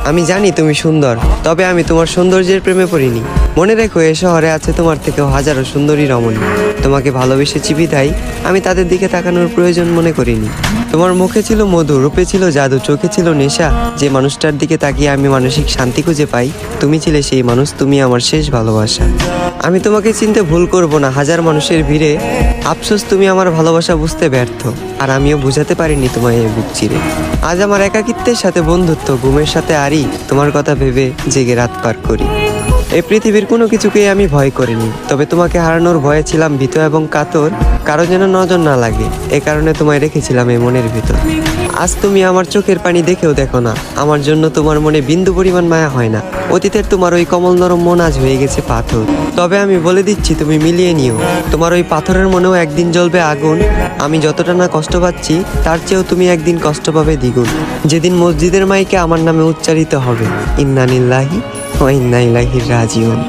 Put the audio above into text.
আমি জানি তুমি সুন্দর, তবে আমি তোমার সৌন্দর্যের প্রেমে পড়িনি। মনে রেখো, এ শহরে আছে তোমার থেকেও হাজারো সুন্দরী রমণী। তোমাকে ভালোবেসেছি বিধায় আমি তাদের দিকে তাকানোর প্রয়োজন মনে করিনি। তোমার মুখে ছিল মধু, রূপে ছিল জাদু, চোখে ছিল নেশা। যে মানুষটার দিকে তাকিয়ে আমি মানসিক শান্তি খুঁজে পাই, তুমি ছিলে সেই মানুষ। তুমি আমার শেষ ভালোবাসা। আমি তোমাকে চিনতে ভুল করব না হাজার মানুষের ভিড়ে। আফসোস তুমি আমার ভালোবাসা বুঝতে ব্যর্থ, আর আমিও বুঝাতে পারিনি তোমায় এই বুক চিরে। আজ আমার একাকিত্বের সাথে বন্ধুত্ব, ঘুমের সাথে আরি, তোমার কথা ভেবে জেগে রাত পার করি। এই পৃথিবীর কোনো কিছুকেই আমি ভয় করিনি, তবে তোমাকে হারানোর ভয়ে ছিলাম ভীত এবং কাতর। কারো যেন নজর না লাগে, এ কারণে তোমায় রেখেছিলাম এই মনের ভিতর। আজ তুমি আমার চোখের পানি দেখেও দেখো না, আমার জন্য তোমার মনে বিন্দু পরিমাণ মায়া হয় না। অতীতের তোমার ওই কমল নরম মন আজ হয়ে গেছে পাথর। তবে আমি বলে দিচ্ছি, তুমি মিলিয়ে নিও, তোমার ওই পাথরের মনেও একদিন জ্বলবে আগুন। আমি যতটা না কষ্ট পাচ্ছি, তার চেয়েও তুমি একদিন কষ্ট পাবে দ্বিগুণ। যেদিন মসজিদের মাইকে আমার নামে উচ্চারিত হবে ইন্না লিল্লাহি ওয়া ইন্না ইলাইহি রাজিউন।